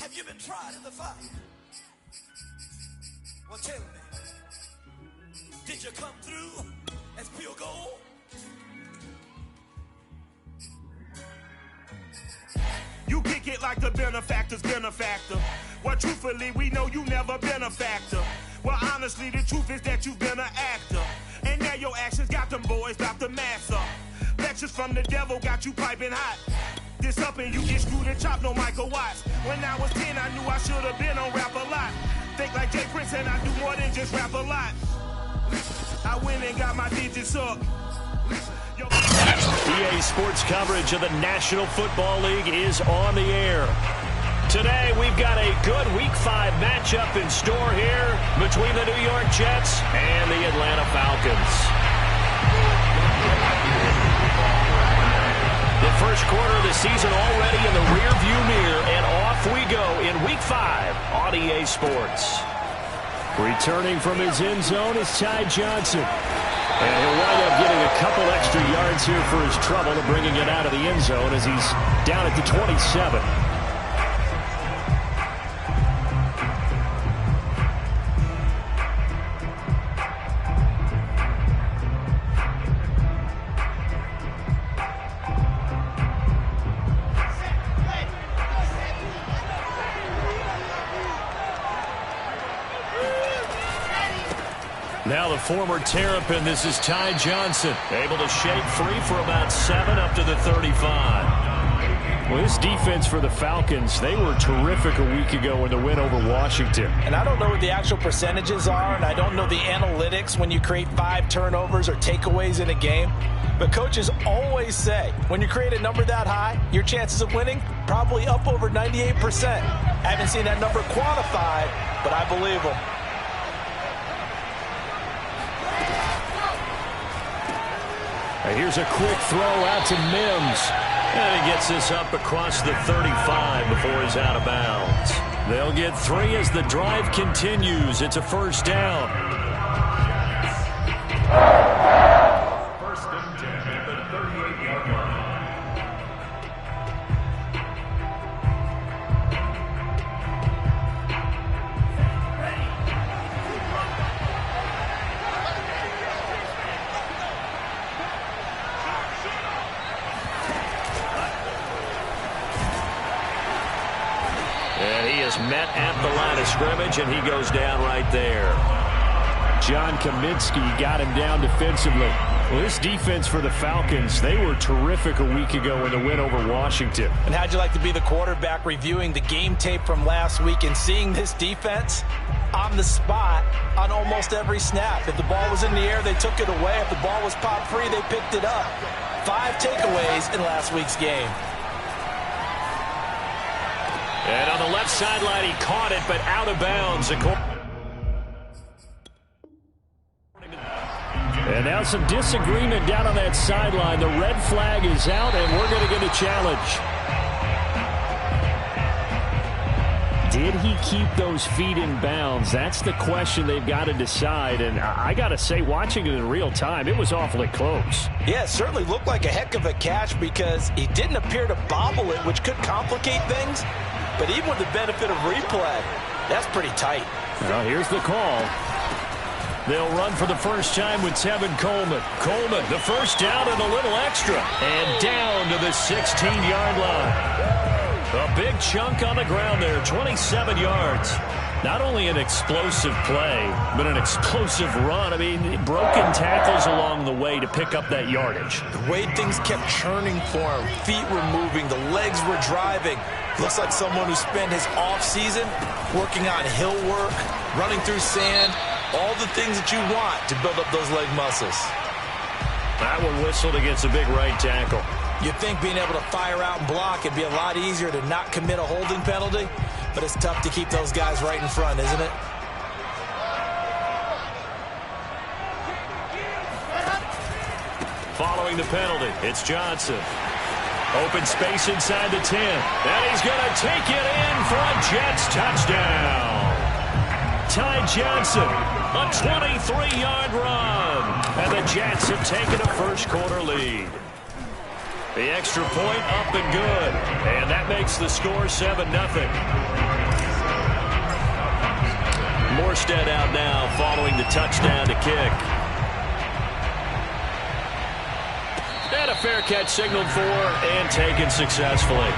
Have you been tried in the fire? Well, tell me, did you come through as pure gold? You kick it like the benefactor's benefactor. Well, truthfully, we know you never been a factor. Well, honestly, the truth is that you've been an actor. And now your actions got them boys about to mass up. Lectures from the devil got you piping hot. This up and you get screwed and chopped, no Michael Watts. When I was 10, I knew I should have been on rap a lot. Think like Jay Prince and I do more than just rap a lot. I went and got my digits up. EA Sports coverage of the National Football League is on the air. Today, we've got a good Week 5 matchup in store here between the New York Jets and the Atlanta Falcons. The first quarter of the season already in the rearview mirror, and off we go in Week 5 on EA Sports. Returning from his end zone is Ty Johnson. And he'll wind up getting a couple extra yards here for his trouble of bringing it out of the end zone as he's down at the 27. Now the former Terrapin, this is Ty Johnson, able to shake free for about 7 up to the 35. Well, this defense for the Falcons, they were terrific a week ago in the win over Washington. And I don't know what the actual percentages are, and I don't know the analytics when you create 5 turnovers or takeaways in a game. But coaches always say, when you create a number that high, your chances of winning probably up over 98%. I haven't seen that number quantified, but I believe them. Here's a quick throw out to Mims. And he gets this up across the 35 before he's out of bounds. They'll get 3 as the drive continues. It's a first down. First and 10 at the 38-yard line. Met at the line of scrimmage, and he goes down right there. John Kaminsky got him down defensively. Well, this defense for the Falcons, they were terrific a week ago in the win over Washington. And how'd you like to be the quarterback reviewing the game tape from last week and seeing this defense on the spot on almost every snap? If the ball was in the air, they took it away. If the ball was popped free, they picked it up. 5 takeaways in last week's game. And on the left sideline, he caught it, but out of bounds. And now some disagreement down on that sideline. The red flag is out, and we're going to get a challenge. Did he keep those feet in bounds? That's the question they've got to decide. And I got to say, watching it in real time, it was awfully close. Yeah, it certainly looked like a heck of a catch because he didn't appear to bobble it, which could complicate things. But even with the benefit of replay, that's pretty tight. Well, here's the call. They'll run for the first time with Tevin Coleman. Coleman, the first down and a little extra. And down to the 16-yard line. A big chunk on the ground there, 27 yards. Not only an explosive play, but an explosive run. I mean, broken tackles along the way to pick up that yardage. The way things kept churning for him, feet were moving, the legs were driving. Looks like someone who spent his off-season working on hill work, running through sand, all the things that you want to build up those leg muscles. That one whistled against a big right tackle. You'd think being able to fire out and block it'd be a lot easier to not commit a holding penalty, but it's tough to keep those guys right in front, isn't it? Following the penalty, it's Johnson. Open space inside the 10. And he's going to take it in for a Jets touchdown. Ty Johnson, a 23-yard run. And the Jets have taken a first-quarter lead. The extra point up and good. And that makes the score 7-0. Morstead out now following the touchdown to kick. And a fair catch signaled for and taken successfully.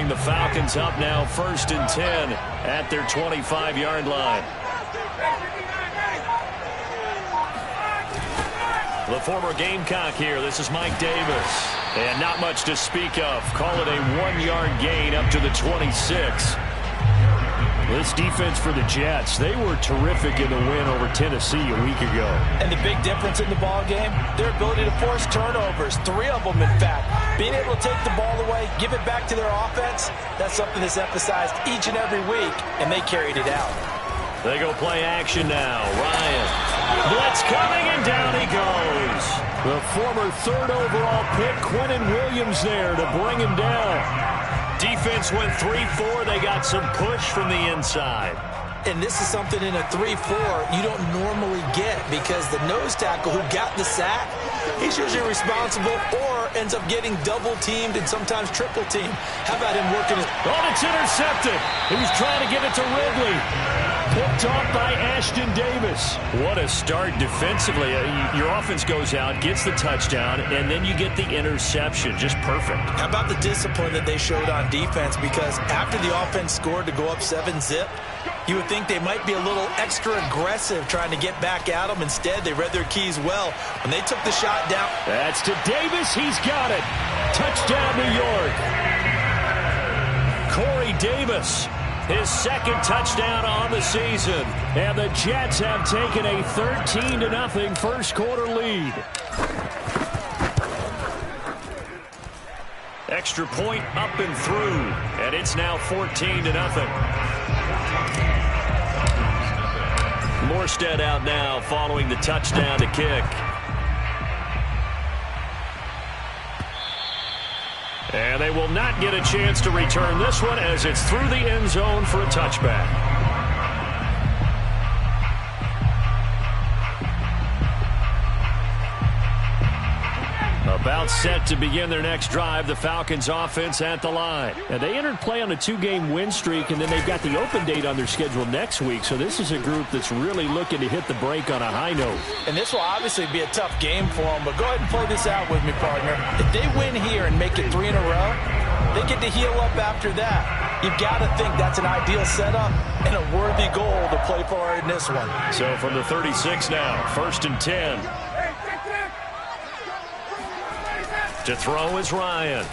The Falcons up now 1st and 10 at their 25-yard line. The former Gamecock here. This is Mike Davis. And not much to speak of. Call it a 1-yard gain up to the 26. This defense for the Jets, they were terrific in the win over Tennessee a week ago. And the big difference in the ball game, their ability to force turnovers, 3 of them in fact. Being able to take the ball away, give it back to their offense, that's something that's emphasized each and every week, and they carried it out. They go play action now. Ryan. Blitz coming, and down he goes. The former 3rd overall pick, Quentin Williams there to bring him down. Defense went 3-4. They got some push from the inside. And this is something in a 3-4 you don't normally get because the nose tackle who got the sack, he's usually responsible or ends up getting double-teamed and sometimes triple-teamed. How about him working his... Oh, it's intercepted. He was trying to get it to Ridley. Picked off by Ashton Davis. What a start defensively. Your offense goes out, gets the touchdown, and then you get the interception. Just perfect. How about the discipline that they showed on defense? Because after the offense scored to go up 7-zip, you would think they might be a little extra aggressive trying to get back at them. Instead, they read their keys well. When they took the shot down. That's to Davis. He's got it. Touchdown, New York. Corey Davis. His 2nd touchdown on the season. And the Jets have taken a 13-0 first quarter lead. Extra point up and through. And it's now 14-0. Morstead out now following the touchdown to kick. And they will not get a chance to return this one as it's through the end zone for a touchback. About set to begin their next drive, the Falcons offense at the line. And they entered play on a 2-game win streak, and then they've got the open date on their schedule next week. So this is a group that's really looking to hit the break on a high note. And this will obviously be a tough game for them, but go ahead and play this out with me, partner. If they win here and make it 3 in a row, they get to heal up after that. You've got to think that's an ideal setup and a worthy goal to play for in this one. So from the 36 now, 1st and 10. To throw is Ryan.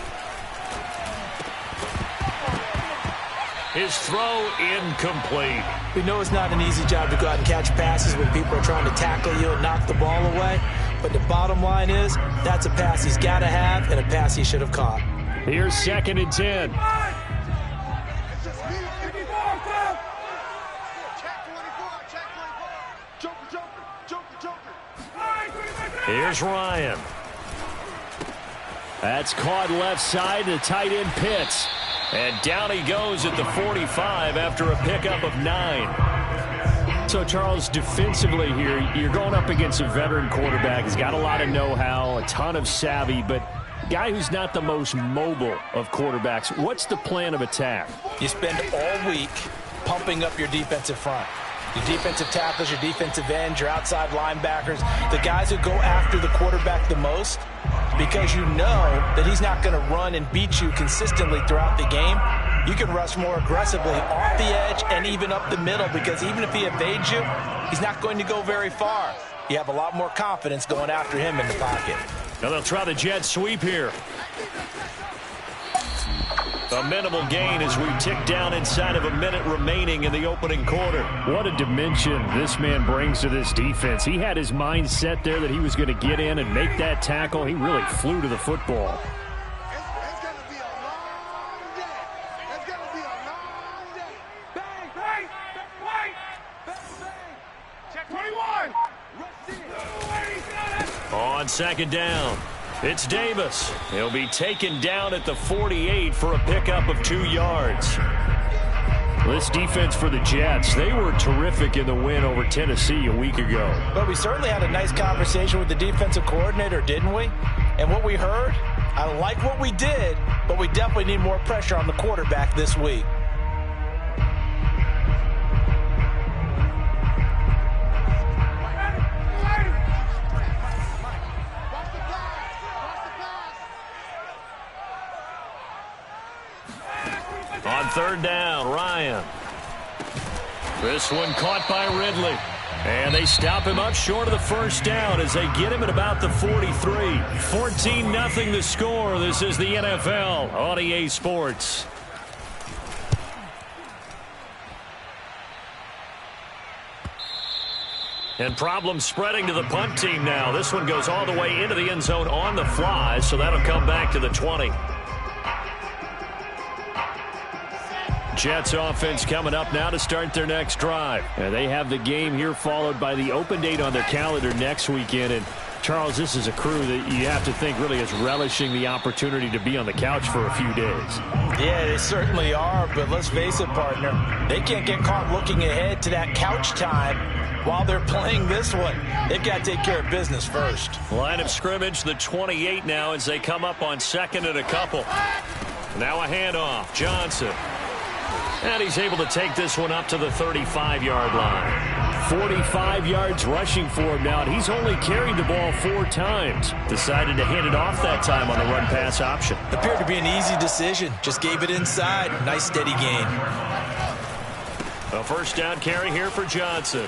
His throw incomplete. We know it's not an easy job to go out and catch passes when people are trying to tackle you and knock the ball away. But the bottom line is, that's a pass he's got to have and a pass he should have caught. Here's 2nd and 10. Here's Ryan. That's caught left side. The tight end Pitts. And down he goes at the 45 after a pickup of 9. So, Charles, defensively here, you're going up against a veteran quarterback. He's got a lot of know-how, a ton of savvy, but guy who's not the most mobile of quarterbacks. What's the plan of attack? You spend all week pumping up your defensive front. Your defensive tackles, your defensive ends, your outside linebackers, the guys who go after the quarterback the most, because you know that he's not going to run and beat you consistently throughout the game. You can rush more aggressively off the edge and even up the middle, because even if he evades you, he's not going to go very far. You have a lot more confidence going after him in the pocket. Now they'll try the jet sweep here. A minimal gain as we tick down inside of a minute remaining in the opening quarter. What a dimension this man brings to this defense. He had his mind set there that he was going to get in and make that tackle. He really flew to the football. It's going to be a long day. It's going to On second down, it's Davis. He'll be taken down at the 48 for a pickup of 2 yards. This defense for the Jets, they were terrific in the win over Tennessee a week ago. But we certainly had a nice conversation with the defensive coordinator, didn't we? And what we heard, I don't like what we did, but we definitely need more pressure on the quarterback this week. On third down, Ryan. This one caught by Ridley. And they stop him up short of the first down as they get him at about the 43. 14-0 the score. This is the NFL on EA Sports. And problems spreading to the punt team now. This one goes all the way into the end zone on the fly, so that'll come back to the 20. Jets offense coming up now to start their next drive. And they have the game here followed by the open date on their calendar next weekend. And Charles, this is a crew that you have to think really is relishing the opportunity to be on the couch for a few days. Yeah, they certainly are, but let's face it, partner. They can't get caught looking ahead to that couch time while they're playing this one. They've got to take care of business first. Line of scrimmage, the 28 now as they come up on second and a couple. Now a handoff, Johnson. And he's able to take this one up to the 35-yard line. 45 yards rushing for him now, and he's only carried the ball 4 times. Decided to hand it off that time on the run-pass option. Appeared to be an easy decision. Just gave it inside. Nice steady gain. A first down carry here for Johnson.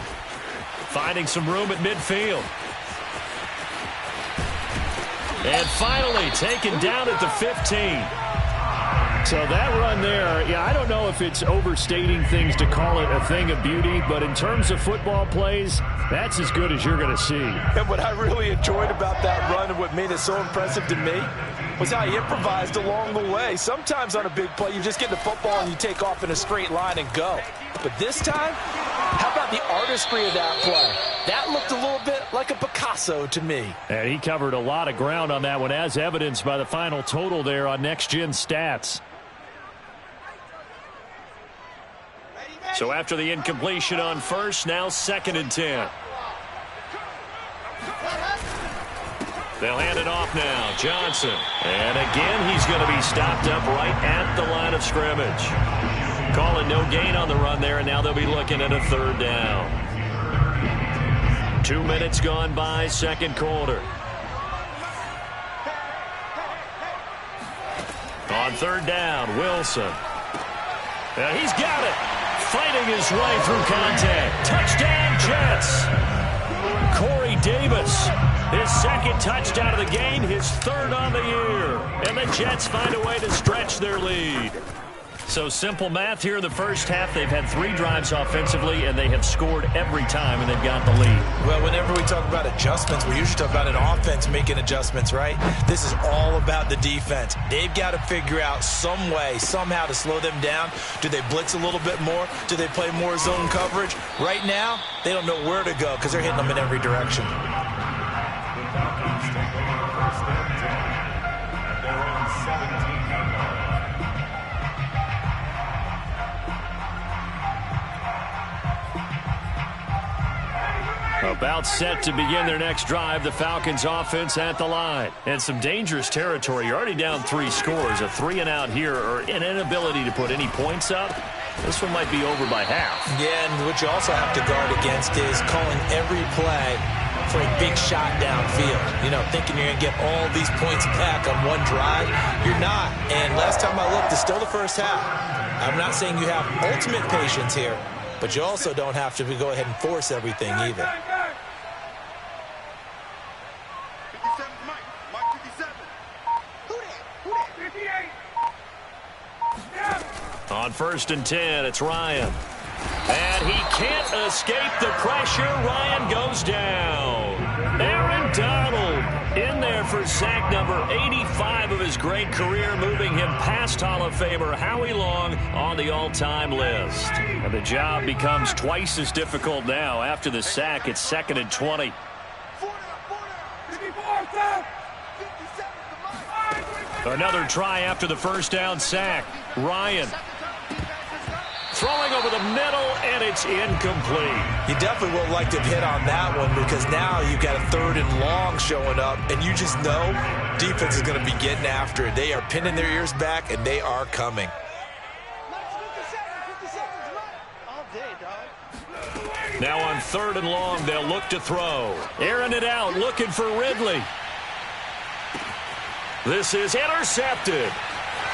Finding some room at midfield. And finally taken down at the 15. So that run there, yeah, I don't know if it's overstating things to call it a thing of beauty, but in terms of football plays, that's as good as you're going to see. And what I really enjoyed about that run and what made it so impressive to me was how he improvised along the way. Sometimes on a big play, you just get the football and you take off in a straight line and go. But this time, how about the artistry of that play? That looked a little bit like a Picasso to me. And he covered a lot of ground on that one, as evidenced by the final total there on Next Gen Stats. So after the incompletion on first, now 2nd and 10. They'll hand it off now. Johnson. And again, he's going to be stopped up right at the line of scrimmage. Calling no gain on the run there, and now they'll be looking at a 3rd down. 2 minutes gone by, second quarter. On 3rd down, Wilson. And he's got it. Fighting his way through contact. Touchdown, Jets. Corey Davis, his 2nd touchdown of the game, his 3rd on the year. And the Jets find a way to stretch their lead. So simple math here in the first half. They've had 3 drives offensively, and they have scored every time, and they've got the lead. Well, whenever we talk about adjustments, we usually talk about an offense making adjustments, right? This is all about the defense. They've got to figure out some way, somehow to slow them down. Do they blitz a little bit more? Do they play more zone coverage? Right now, they don't know where to go because they're hitting them in every direction. About set to begin their next drive, the Falcons offense at the line. And some dangerous territory. You're already down 3 scores. A 3-and-out here, or an inability to put any points up. This one might be over by half. Yeah, and what you also have to guard against is calling every play for a big shot downfield. You know, thinking you're going to get all these points back on one drive. You're not. And last time I looked, it's still the first half. I'm not saying you have ultimate patience here, but you also don't have to go ahead and force everything either. On 1st and 10, it's Ryan. And he can't escape the pressure. Ryan goes down. Aaron Donald in there for sack number 85 of his great career, moving him past Hall of Famer Howie Long on the all-time list. And the job becomes twice as difficult now. After the sack, it's 2nd and 20. Another try after the first down sack. Ryan throwing over the middle, and it's incomplete. You definitely would like to have hit on that one, because now you've got a 3rd and long showing up, and you just know defense is going to be getting after it. They are pinning their ears back, and they are coming. Now on 3rd and long, they'll look to throw. Airing it out, looking for Ridley. This is intercepted.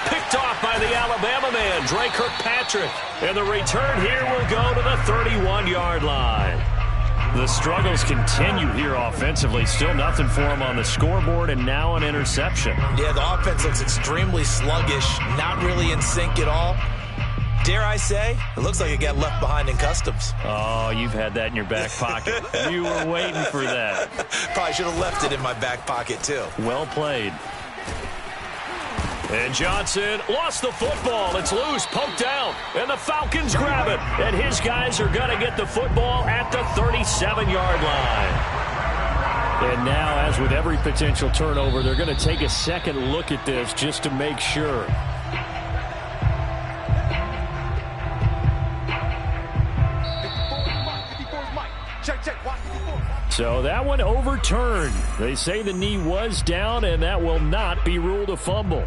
Picked off by the Alabama man, Dre Kirkpatrick. And the return here will go to the 31-yard line. The struggles continue here offensively. Still nothing for him on the scoreboard, and now an interception. Yeah, the offense looks extremely sluggish, not really in sync at all. Dare I say, it looks like it got left behind in customs. Oh, you've had that in your back pocket. You were waiting for that. Probably should have left it in my back pocket, too. Well played. And Johnson lost the football. It's loose, poked out, and the Falcons grab it. And his guys are going to get the football at the 37-yard line. And now, as with every potential turnover, they're going to take a second look at this just to make sure. So that one overturned. They say the knee was down, and that will not be ruled a fumble.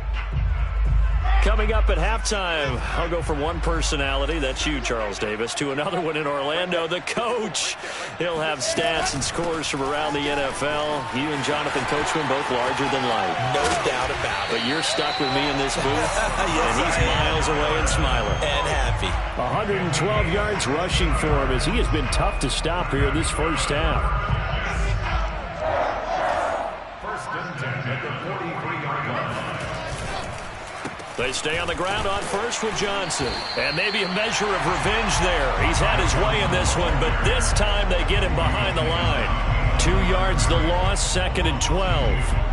Coming up at halftime, I'll go from one personality, that's you, Charles Davis, to another one in Orlando, the coach. He'll have stats and scores from around the NFL. You and Jonathan Coachman both larger than life. No doubt about it. But you're stuck with me in this booth, yes, and he's miles away and smiling. And happy. 112 yards rushing for him as he has been tough to stop here this first half. First and 10 at the 43-yard line. They stay on the ground on first with Johnson. And maybe a measure of revenge there. He's had his way in this one, but this time they get him behind the line. 2 yards the loss, 2nd and 12.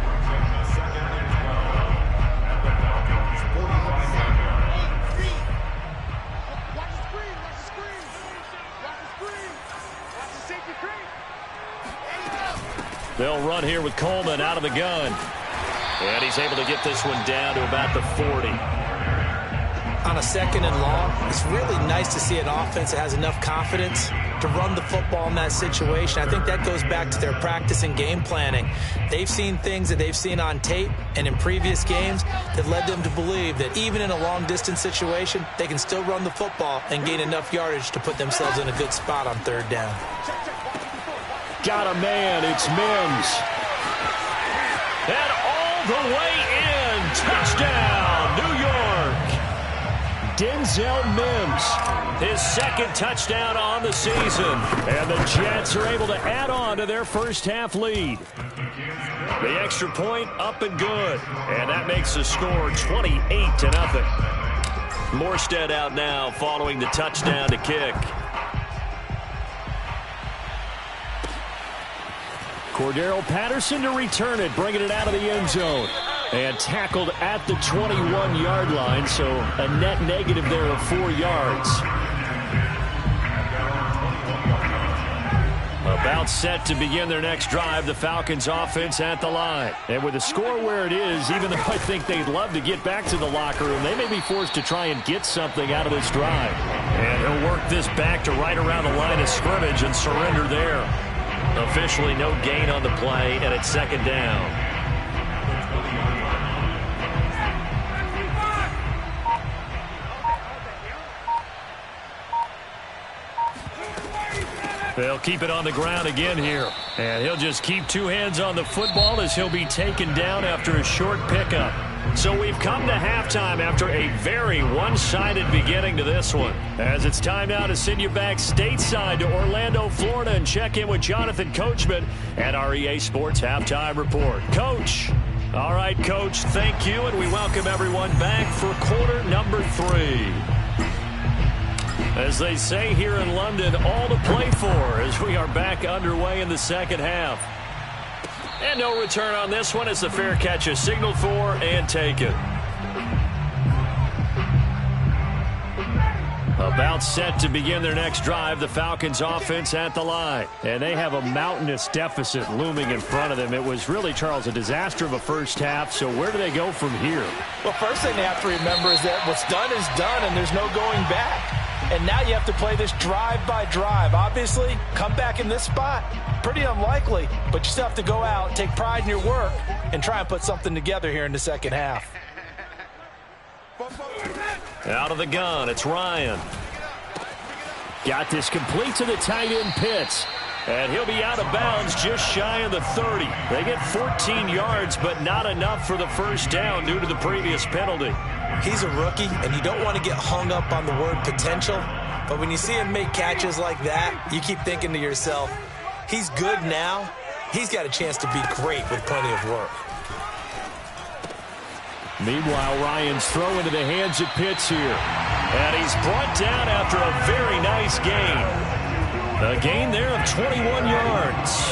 They'll run here with Coleman out of the gun. And he's able to get this one down to about the 40. On a 2nd and long, it's really nice to see an offense that has enough confidence to run the football in that situation. I think that goes back to their practice and game planning. They've seen things that they've seen on tape and in previous games that led them to believe that even in a long-distance situation, they can still run the football and gain enough yardage to put themselves in a good spot on 3rd down. Got a man, it's Mims. And all the way in, touchdown, New York. Denzel Mims, his 2nd touchdown on the season. And the Jets are able to add on to their first half lead. The extra point up and good. And that makes the score 28-0. Morstead out now following the touchdown to kick. Cordero Patterson to return it, bringing it out of the end zone. And tackled at the 21-yard line, so a net negative there of 4 yards. About set to begin their next drive, the Falcons offense at the line. And with the score where it is, even though I think they'd love to get back to the locker room, they may be forced to try and get something out of this drive. And he'll work this back to right around the line of scrimmage and surrender there. Officially no gain on the play, and it's 2nd down. They'll keep it on the ground again here. And he'll just keep 2 hands on the football as he'll be taken down after a short pickup. So we've come to halftime after a very one-sided beginning to this one. As it's time now to send you back stateside to Orlando, Florida, and check in with Jonathan Coachman at our EA Sports Halftime Report. Coach. All right, Coach, thank you, and we welcome everyone back for quarter number 3. As they say here in London, all to play for as we are back underway in the second half. And no return on this one as the fair catch is signaled for and taken. About set to begin their next drive, the Falcons offense at the line. And they have a mountainous deficit looming in front of them. It was really, Charles, a disaster of a first half. So where do they go from here? Well, first thing they have to remember is that what's done is done and there's no going back. And now you have to play this drive by drive. Obviously, come back in this spot, pretty unlikely. But you still have to go out, take pride in your work, and try and put something together here in the second half. Out of the gun, it's Ryan. Got this complete to the tight end Pitts. And he'll be out of bounds just shy of the 30. They get 14 yards, but not enough for the first down due to the previous penalty. He's a rookie, and you don't want to get hung up on the word potential. But when you see him make catches like that, you keep thinking to yourself, he's good now. He's got a chance to be great with plenty of work. Meanwhile, Ryan's throw into the hands of Pitts here. And he's brought down after a very nice gain. A gain there of 21 yards.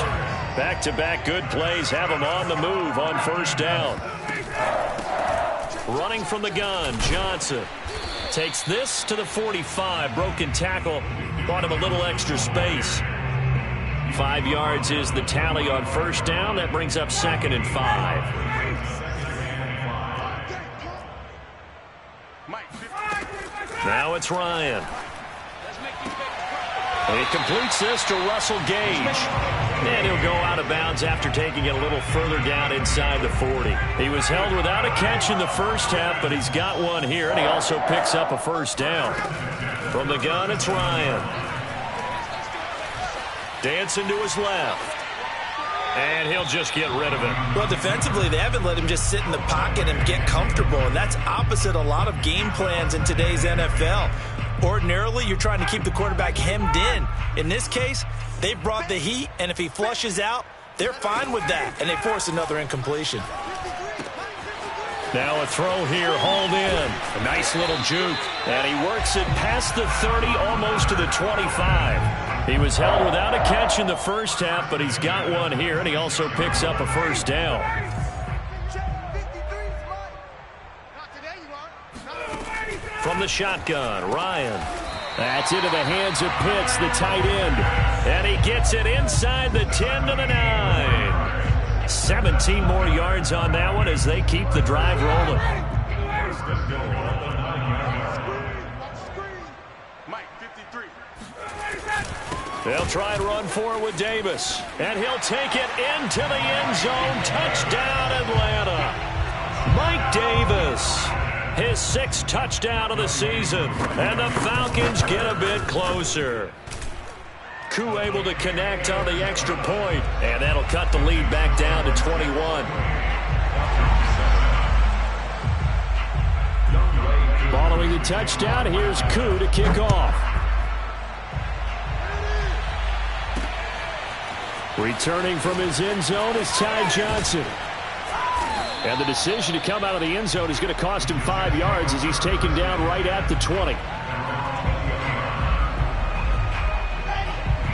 Back-to-back good plays have him on the move on first down. Running from the gun, Johnson takes this to the 45. Broken tackle, bought him a little extra space. 5 yards is the tally on first down. That brings up 2nd and 5. Now it's Ryan. He completes this to Russell Gage. And he'll go out of bounds after taking it a little further down inside the 40. He was held without a catch in the first half, but he's got one here, and he also picks up a first down. From the gun, it's Ryan. Dancing to his left. And he'll just get rid of it. Well, defensively, they haven't let him just sit in the pocket and get comfortable, and that's opposite a lot of game plans in today's NFL. Ordinarily, you're trying to keep the quarterback hemmed in. In this case, they brought the heat, and if he flushes out, they're fine with that, and they force another incompletion. Now a throw here, hauled in. A nice little juke. And he works it past the 30, almost to the 25. He was held without a catch in the first half, but he's got one here, and he also picks up a first down. From the shotgun, Ryan. That's into the hands of Pitts, the tight end. And he gets it inside the 10 to the 9. 17 more yards on that one as they keep the drive rolling. They'll try and run for it with Davis. And he'll take it into the end zone. Touchdown, Atlanta. Mike Davis. His 6th touchdown of the season. And the Falcons get a bit closer. Koo able to connect on the extra point. And that'll cut the lead back down to 21. Following the touchdown, here's Koo to kick off. Returning from his end zone is Ty Johnson. And the decision to come out of the end zone is going to cost him 5 yards as he's taken down right at the 20.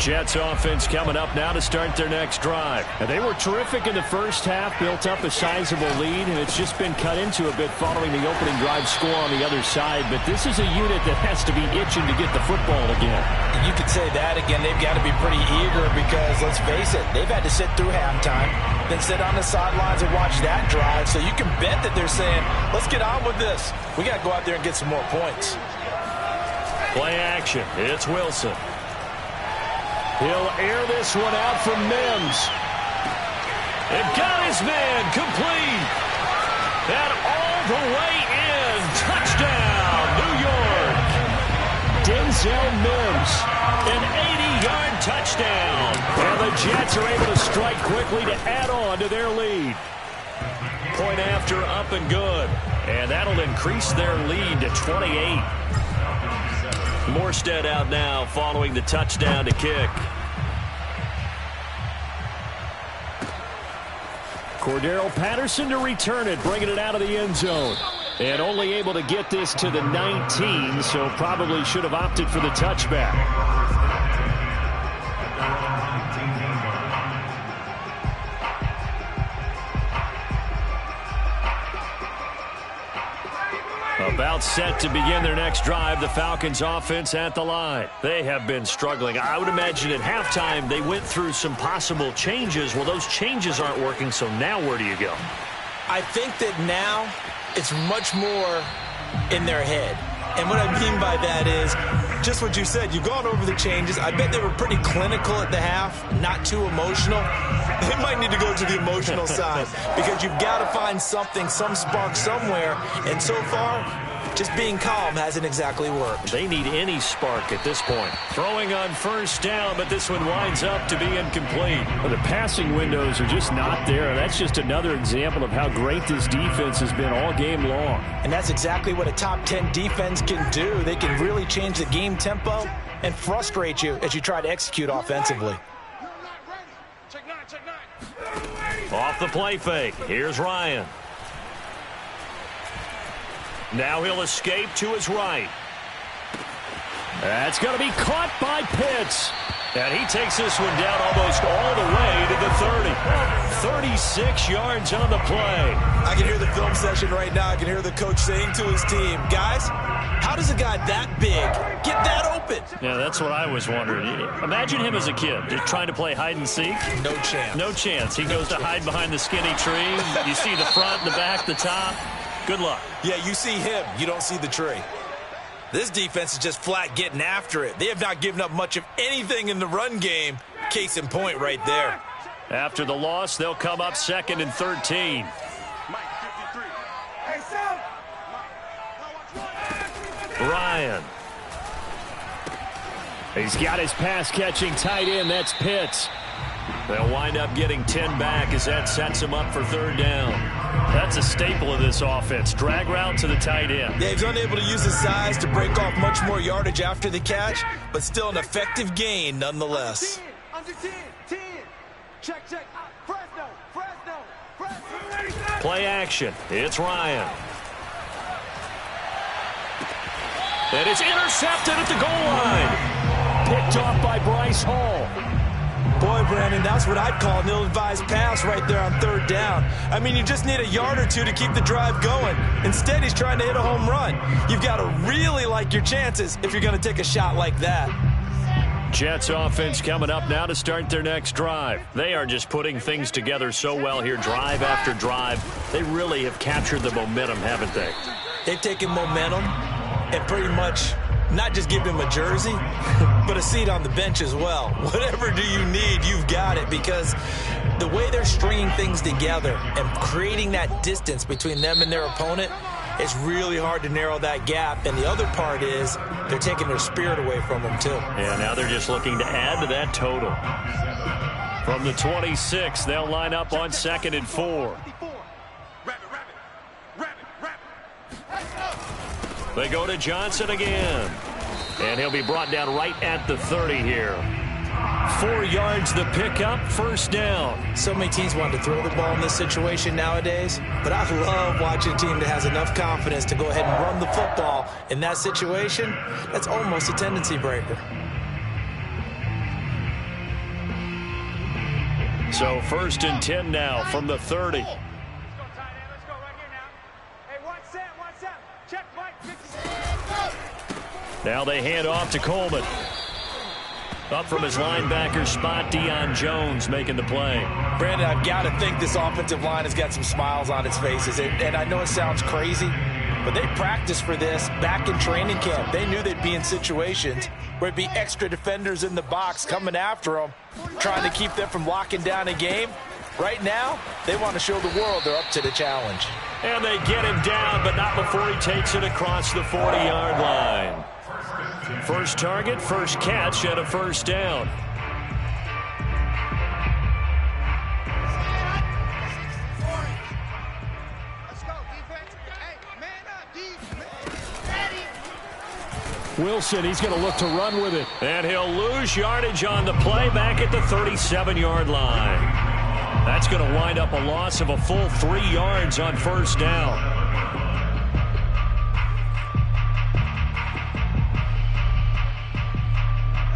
Jets offense coming up now to start their next drive. And they were terrific in the first half, built up a sizable lead, and it's just been cut into a bit following the opening drive score on the other side. But this is a unit that has to be itching to get the football again. You could say that again. They've got to be pretty eager because, let's face it, they've had to sit through halftime, then sit on the sidelines and watch that drive. So you can bet that they're saying, let's get on with this. We got to go out there and get some more points. Play action. It's Wilson. He'll air this one out from Mims. And got his man complete. And all the way in. Touchdown, New York. Denzel Mims. An 80-yard touchdown. And the Jets are able to strike quickly to add on to their lead. Point after up and good. And that'll increase their lead to 28. Morstead out now following the touchdown to kick. Cordero Patterson to return it, bringing it out of the end zone. And only able to get this to the 19, so probably should have opted for the touchback. About set to begin their next drive, the Falcons offense at the line. They have been struggling. I would imagine at halftime they went through some possible changes. Well, those changes aren't working, so now where do you go? I think that now it's much more in their head. And what I mean by that is just what you said. You've gone over the changes. I bet they were pretty clinical at the half, not too emotional. They might need to go to the emotional side because you've got to find something, some spark somewhere. And so far, just being calm hasn't exactly worked. They need any spark at this point. Throwing on first down, but this one winds up to be incomplete. Well, the passing windows are just not there. That's just another example of how great this defense has been all game long. And that's exactly what a top 10 defense can do. They can really change the game tempo and frustrate you as you try to execute offensively. Off the play fake. Here's Ryan. Now he'll escape to his right. That's going to be caught by Pitts. And he takes this one down almost all the way to the 30. 36 yards on the play. I can hear the film session right now. I can hear the coach saying to his team, guys, how does a guy that big get that open? Yeah, that's what I was wondering. Imagine him as a kid, just trying to play hide and seek. No chance. No chance. He goes to hide behind the skinny tree. You see the front, the back, the top. Good luck. Yeah, you see him. You don't see the tree. This defense is just flat getting after it. They have not given up much of anything in the run game. Case in point right there. After the loss, they'll come up 2nd and 13. Ryan. He's got his pass-catching tight end. That's Pitts. They'll wind up getting 10 back as that sets him up for 3rd down. That's a staple of this offense. Drag route to the tight end. Yeah, he's unable to use his size to break off much more yardage after the catch, but still an effective gain nonetheless. Under 10, 10. Check. Fresno. Play action. It's Ryan. And it's intercepted at the goal line. Picked off by Bryce Hall. Boy, Brandon, that's what I'd call an ill-advised pass right there on 3rd down. I mean, you just need a yard or two to keep the drive going. Instead, he's trying to hit a home run. You've got to really like your chances if you're going to take a shot like that. Jets offense coming up now to start their next drive. They are just putting things together so well here, drive after drive. They really have captured the momentum, haven't they? They've taken momentum and pretty much not just give him a jersey, but a seat on the bench as well. Whatever do you need, you've got it, because the way they're stringing things together and creating that distance between them and their opponent, it's really hard to narrow that gap. And the other part is they're taking their spirit away from them, too. Yeah, now they're just looking to add to that total. From the 26, they'll line up on 2nd and 4. They go to Johnson again. And he'll be brought down right at the 30 here. 4 yards the pickup, 1st down. So many teams want to throw the ball in this situation nowadays, but I love watching a team that has enough confidence to go ahead and run the football. In that situation, that's almost a tendency breaker. So 1st and 10 now from the 30. Now they hand off to Coleman. Up from his linebacker spot, Deion Jones making the play. Brandon, I've got to think this offensive line has got some smiles on its faces. And I know it sounds crazy, but they practiced for this back in training camp. They knew they'd be in situations where it'd be extra defenders in the box coming after them, trying to keep them from locking down a game. Right now, they want to show the world they're up to the challenge. And they get him down, but not before he takes it across the 40-yard line. First target, first catch, and a 1st down. Wilson, he's going to look to run with it. And he'll lose yardage on the play back at the 37-yard line. That's going to wind up a loss of a full 3 yards on 1st down.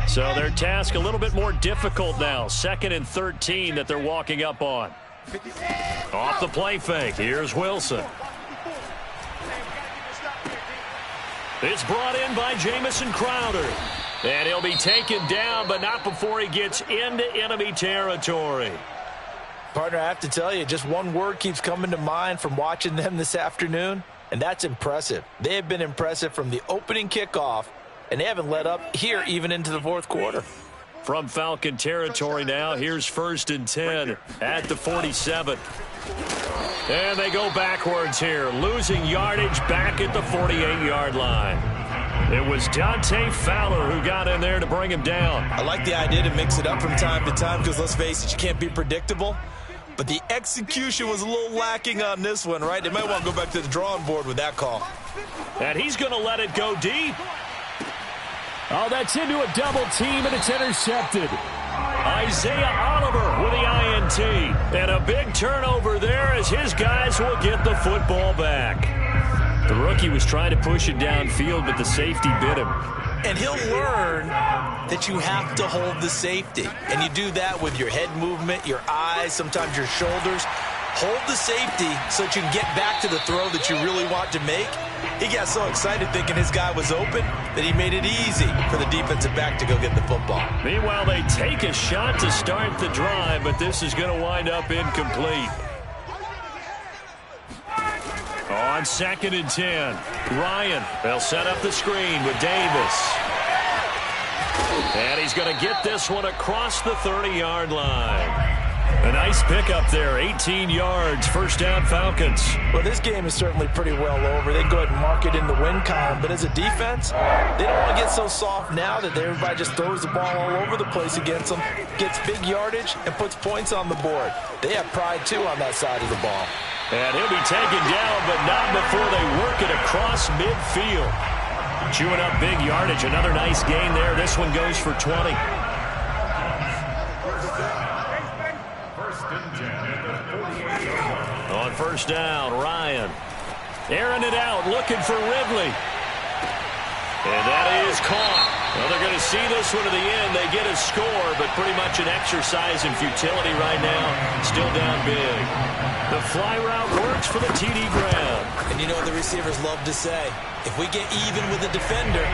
So their task a little bit more difficult now. 2nd and 13 that they're walking up on. Off the play fake. Here's Wilson. It's brought in by Jamison Crowder. And he'll be taken down, but not before he gets into enemy territory. Partner, I have to tell you, just one word keeps coming to mind from watching them this afternoon, and that's impressive. They have been impressive from the opening kickoff, and they haven't let up here even into the fourth quarter. From Falcon territory now, here's 1st and 10 at the 47. And they go backwards here, losing yardage back at the 48-yard line. It was Dante Fowler who got in there to bring him down. I like the idea to mix it up from time to time because, let's face it, you can't be predictable. But the execution was a little lacking on this one, right? They might want to go back to the drawing board with that call. And he's going to let it go deep. Oh, that's into a double team, and it's intercepted. Isaiah Oliver with the INT. And a big turnover there as his guys will get the football back. The rookie was trying to push it downfield, but the safety bit him. And he'll learn that you have to hold the safety. And you do that with your head movement, your eyes, sometimes your shoulders. Hold the safety so that you can get back to the throw that you really want to make. He got so excited thinking his guy was open that he made it easy for the defensive back to go get the football. Meanwhile, they take a shot to start the drive, but this is going to wind up incomplete. On 2nd and 10, Ryan, they'll set up the screen with Davis. And he's going to get this one across the 30-yard line. A nice pickup there, 18 yards, 1st down Falcons. Well, this game is certainly pretty well over. They can go ahead and mark it in the win column, but as a defense, they don't want to get so soft now that everybody just throws the ball all over the place against them, gets big yardage, and puts points on the board. They have pride, too, on that side of the ball. And he'll be taken down, but not before they work it across midfield. Chewing up big yardage. Another nice gain there. This one goes for 20. On 1st down, Ryan. Airing it out, looking for Ridley. And that is caught. Well, they're going to see this one to the end. They get a score, but pretty much an exercise in futility right now. Still down big. The fly route works for the TD grab. And you know what the receivers love to say? If we get even with the defender,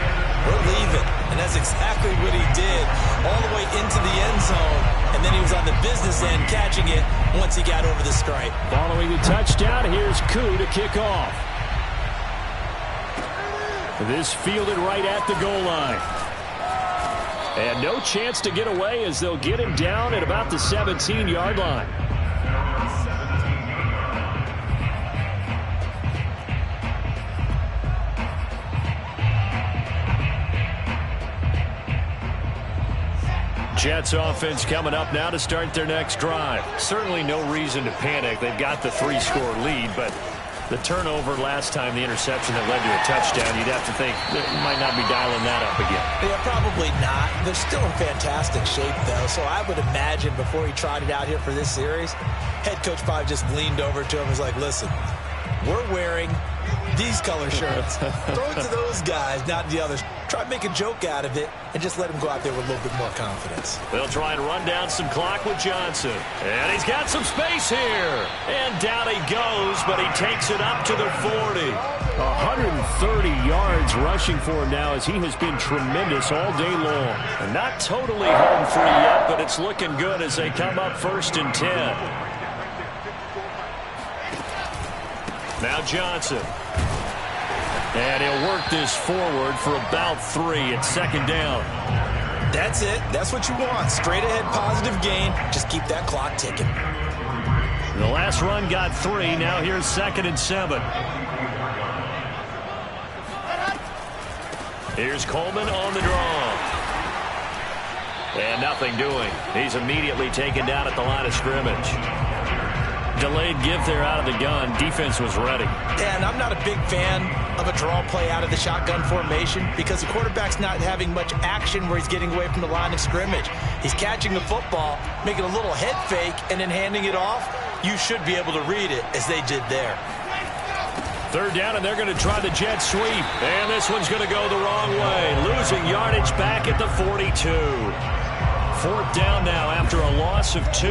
we're leaving. And that's exactly what he did all the way into the end zone. And then he was on the business end catching it once he got over the stripe. Following the touchdown, here's Koo to kick off. This fielded right at the goal line. And no chance to get away as they'll get him down at about the 17-yard line. Jets offense coming up now to start their next drive. Certainly no reason to panic. They've got the 3-score lead, but the turnover last time, the interception that led to a touchdown, you'd have to think they might not be dialing that up again. Yeah, probably not. They're still in fantastic shape, though, so I would imagine before he trotted out here for this series, head coach probably just leaned over to him and was like, listen, we're wearing these color shirts. Throw it to those guys, not the others. Try to make a joke out of it and just let him go out there with a little bit more confidence. They'll try and run down some clock with Johnson. And he's got some space here. And down he goes, but he takes it up to the 40. 130 yards rushing for him now as he has been tremendous all day long. And not totally home free yet, but it's looking good as they come up 1st and 10. Now Johnson. And he'll work this forward for about 3 at 2nd down. That's it. That's what you want. Straight ahead positive gain. Just keep that clock ticking. The last run got 3. Now here's 2nd and 7. Here's Coleman on the draw. And nothing doing. He's immediately taken down at the line of scrimmage. Delayed give there out of the gun. Defense was ready. Yeah, and I'm not a big fan of a draw play out of the shotgun formation because the quarterback's not having much action where he's getting away from the line of scrimmage. He's catching the football, making a little head fake, and then handing it off. You should be able to read it as they did there. 3rd down, and they're going to try the jet sweep. And this one's going to go the wrong way. Losing yardage back at the 42. 4th down now after a loss of 2.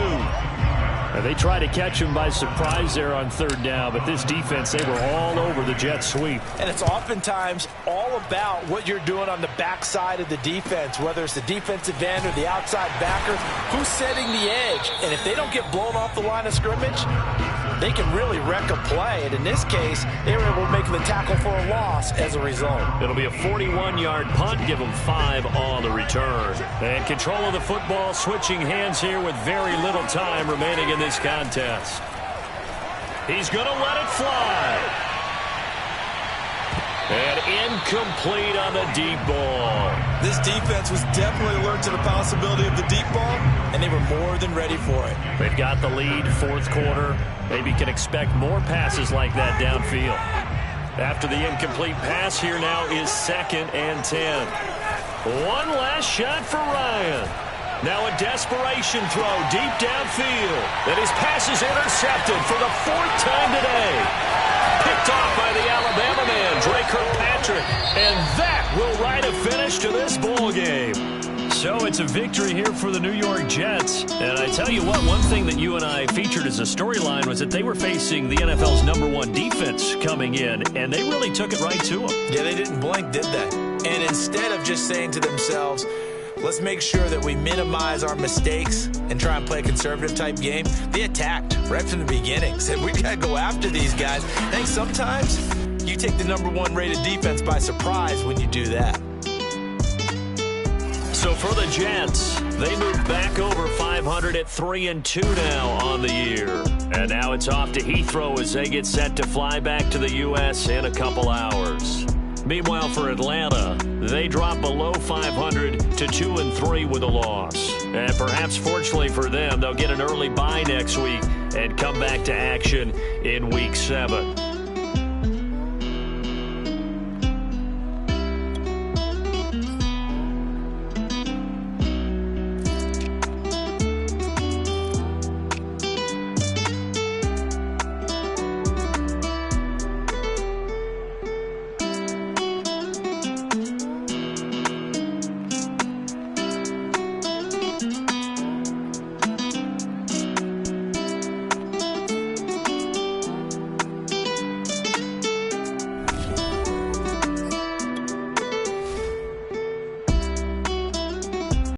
And they tried to catch him by surprise there on third down, but this defense, they were all over the jet sweep. And it's oftentimes all about what you're doing on the backside of the defense, whether it's the defensive end or the outside backer, who's setting the edge. And if they don't get blown off the line of scrimmage, they can really wreck a play. And in this case, they were able to make the tackle for a loss as a result. It'll be a 41-yard punt, give them 5 on the return. And control of the football, switching hands here with very little time remaining in this contest. He's going to let it fly. And incomplete on the deep ball. This defense was definitely alert to the possibility of the deep ball, and they were more than ready for it. They've got the lead, fourth quarter. Maybe can expect more passes like that downfield. After the incomplete pass, here now is 2nd and 10. One last shot for Ryan. Now a desperation throw deep downfield. And his pass is intercepted for the 4th time today. Picked off by the Alabama man, Dre Kirkpatrick. And that will write a finish to this ball game. So it's a victory here for the New York Jets. And I tell you what, one thing that you and I featured as a storyline was that they were facing the NFL's #1 defense coming in, and they really took it right to them. Yeah, they didn't blink, did they? And instead of just saying to themselves, let's make sure that we minimize our mistakes and try and play a conservative-type game, they attacked right from the beginning. Said, we got to go after these guys. I think sometimes you take the #1 rated defense by surprise when you do that. So for the Jets, they move back over 500 at 3-2 now on the year. And now it's off to Heathrow as they get set to fly back to the U.S. in a couple hours. Meanwhile, for Atlanta, they drop below 500 to 2-3 with a loss. And perhaps fortunately for them, they'll get an early bye next week and come back to action in Week 7.